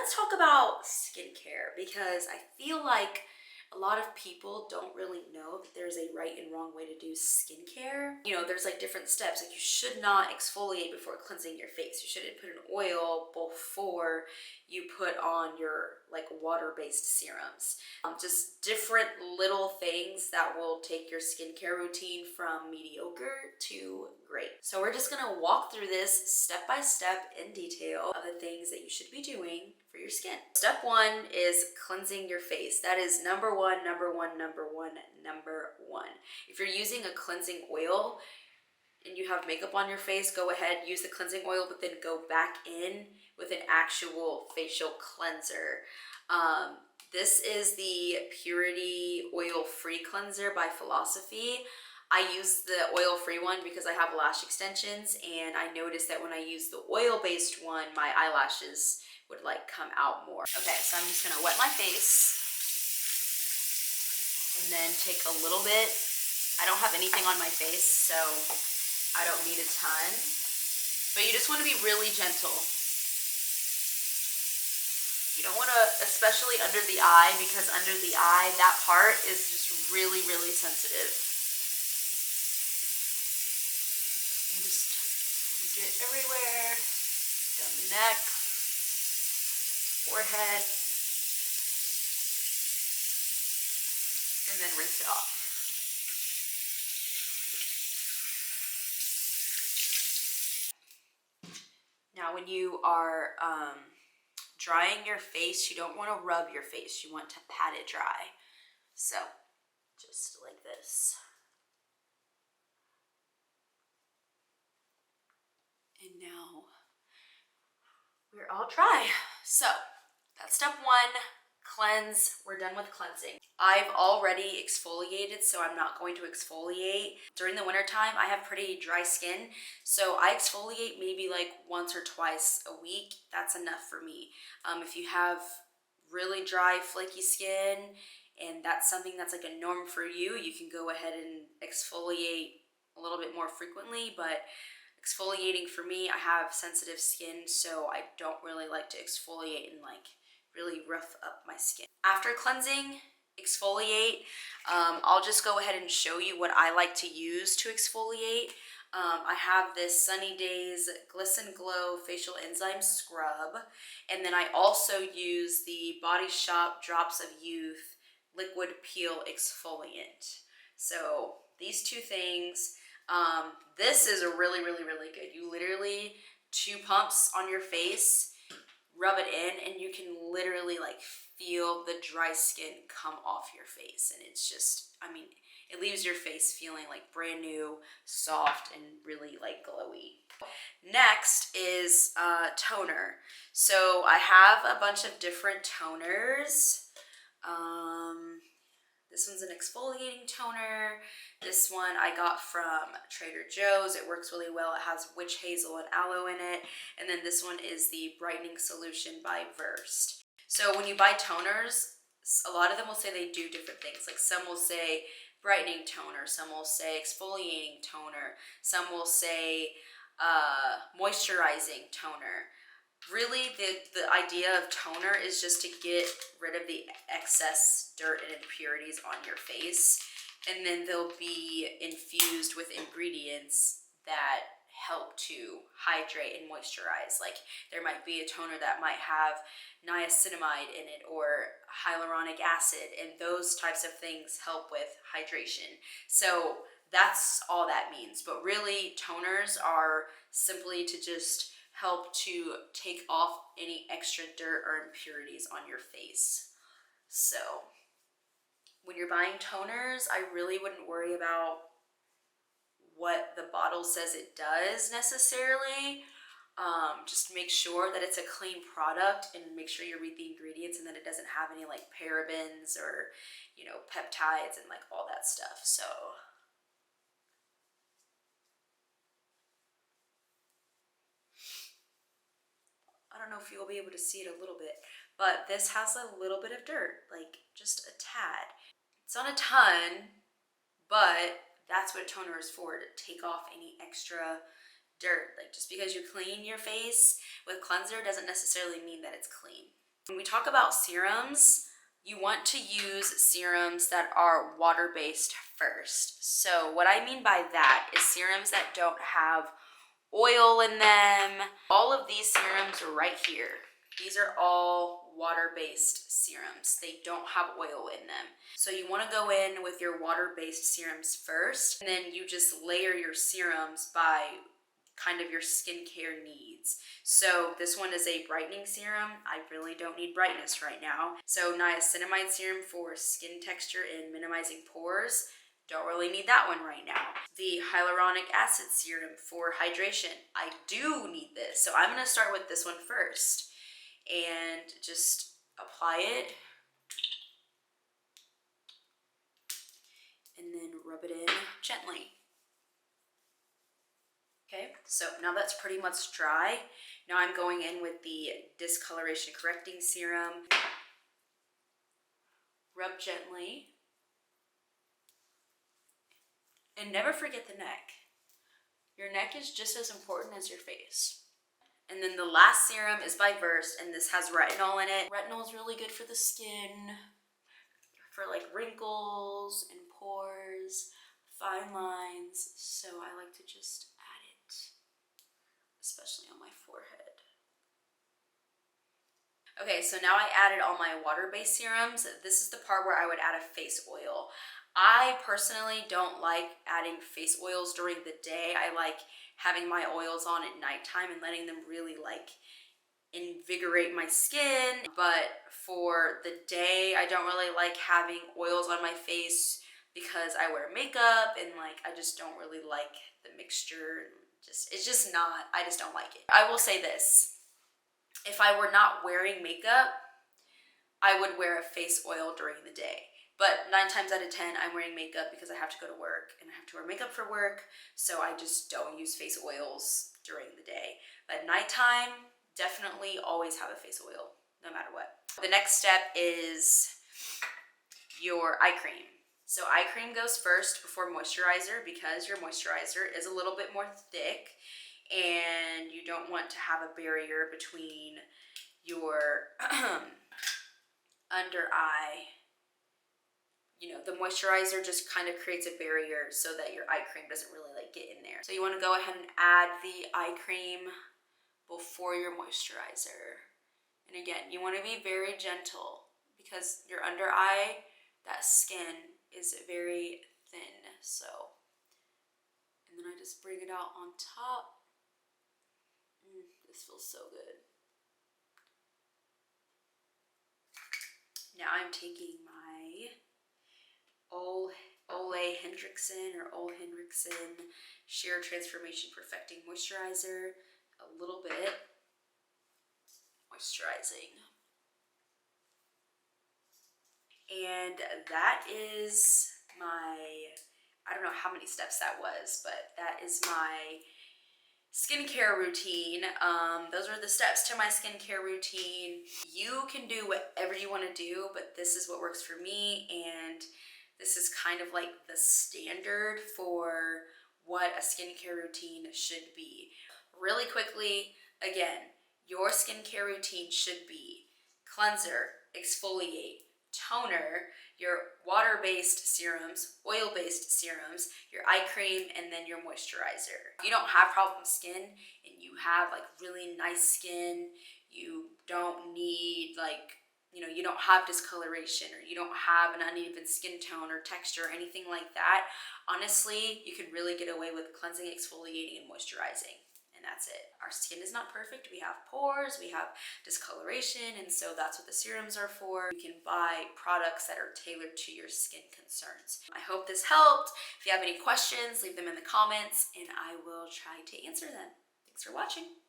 let's talk about skincare because I feel like a lot of people don't really know that there's a right and wrong way to do skincare. You know, there's like different steps. Like you should not exfoliate before cleansing your face. You shouldn't put an oil before you put on your like water-based serums. Just different little things that will take your skincare routine from mediocre to great. So we're just gonna walk through this step by step in detail of the things that you should be doing for your skin. Step one is cleansing your face. That is number one. If you're using a cleansing oil and you have makeup on your face, go ahead, use the cleansing oil, but then go back in with an actual facial cleanser. This is the Purity Oil Free Cleanser by Philosophy. I use the oil-free one because I have lash extensions, and I noticed that when I use the oil-based one, my eyelashes would like come out more. Okay, so I'm just gonna wet my face and then take a little bit. I don't have anything on my face, so I don't need a ton, but you just wanna be really gentle. You don't wanna, especially under the eye, because under the eye, that part is just really, really sensitive. And just get everywhere, down the neck, forehead, and then rinse it off. Now, when you are drying your face, you don't want to rub your face. You want to pat it dry. So, just like this. And now, we're all dry. So, that's step one. Cleanse. We're done with cleansing. I've already exfoliated, so I'm not going to exfoliate. During the winter time, I have pretty dry skin, so I exfoliate maybe like once or twice a week. That's enough for me. If you have really dry, flaky skin, and that's something that's like a norm for you, you can go ahead and exfoliate a little bit more frequently, but exfoliating for me, I have sensitive skin, so I don't really like to exfoliate and like really rough up my skin. After cleansing, exfoliate, I'll just go ahead and show you what I like to use to exfoliate. I have this Sunny Days Glisten Glow Facial Enzyme Scrub, and then I also use the Body Shop Drops of Youth Liquid Peel Exfoliant. So these two things, this is a really good. You literally 2 pumps on your face, rub it in, and you can literally like feel the dry skin come off your face, and it's just, I mean, it leaves your face feeling like brand new, soft, and really like glowy. Next is toner. So I have a bunch of different toners. This one's an exfoliating toner. This one I got from Trader Joe's. It works really well. It has witch hazel and aloe in it. And then this one is the Brightening Solution by Versed. So when you buy toners, a lot of them will say they do different things. Like some will say brightening toner, some will say exfoliating toner, some will say moisturizing toner. Really, the idea of toner is just to get rid of the excess dirt and impurities on your face, and then they'll be infused with ingredients that help to hydrate and moisturize. Like there might be a toner that might have niacinamide in it or hyaluronic acid, and those types of things help with hydration. So that's all that means. But really, toners are simply to just help to take off any extra dirt or impurities on your face. So when you're buying toners, I really wouldn't worry about what the bottle says it does necessarily. Just make sure that it's a clean product and make sure you read the ingredients and that it doesn't have any like parabens or, you know, peptides and like all that stuff. So I don't know if you'll be able to see it a little bit, but this has a little bit of dirt, like just a tad. It's not a ton, but that's what toner is for, to take off any extra dirt. Like just because you clean your face with cleanser doesn't necessarily mean that it's clean. When we talk about serums, you want to use serums that are water-based first. So what I mean by that is serums that don't have oil in them. All of these serums are right here. These are all water-based serums. They don't have oil in them. So you want to go in with your water-based serums first, and then you just layer your serums by kind of your skincare needs. So this one is a brightening serum. I really don't need brightness right now. So niacinamide serum for skin texture and minimizing pores. Don't really need that one right now. The hyaluronic acid serum for hydration. I do need this. So I'm gonna start with this one first and just apply it and then rub it in gently. Okay, so now that's pretty much dry. Now I'm going in with the discoloration correcting serum. Rub gently. And never forget the neck. Your neck is just as important as your face. And then the last serum is by Versed, and this has retinol in it. Retinol is really good for the skin, for like wrinkles and pores, fine lines. So I like to just add it, especially on my forehead. Okay, so now I added all my water-based serums. This is the part where I would add a face oil. I personally don't like adding face oils during the day. I like having my oils on at nighttime and letting them really like invigorate my skin. But for the day, I don't really like having oils on my face because I wear makeup and like I just don't really like the mixture. It's just not, I just don't like it. I will say this, if I were not wearing makeup, I would wear a face oil during the day. But 9 times out of 10, I'm wearing makeup because I have to go to work and I have to wear makeup for work. So I just don't use face oils during the day. But nighttime, definitely always have a face oil, no matter what. The next step is your eye cream. So eye cream goes first before moisturizer because your moisturizer is a little bit more thick and you don't want to have a barrier between your under eye. You know, the moisturizer just kind of creates a barrier so that your eye cream doesn't really like get in there. So you want to go ahead and add the eye cream before your moisturizer. And again, you want to be very gentle because your under eye, that skin is very thin. So, and then I just bring it out on top. This feels so good. Now I'm taking my Ole Henriksen Sheer Transformation Perfecting Moisturizer, a little bit moisturizing. And that is my, I don't know how many steps that was, but that is my skincare routine. Those are the steps to my skincare routine. You can do whatever you want to do, but this is what works for me, and this is kind of like the standard for what a skincare routine should be. Really quickly, again, your skincare routine should be cleanser, exfoliate, toner, your water-based serums, oil-based serums, your eye cream, and then your moisturizer. If you don't have problem skin and you have like really nice skin, you don't need like, you don't have discoloration or you don't have an uneven skin tone or texture or anything like that, honestly, you can really get away with cleansing, exfoliating, and moisturizing. And that's it. Our skin is not perfect. We have pores, we have discoloration, and so that's what the serums are for. You can buy products that are tailored to your skin concerns. I hope this helped. If you have any questions, leave them in the comments and I will try to answer them. Thanks for watching.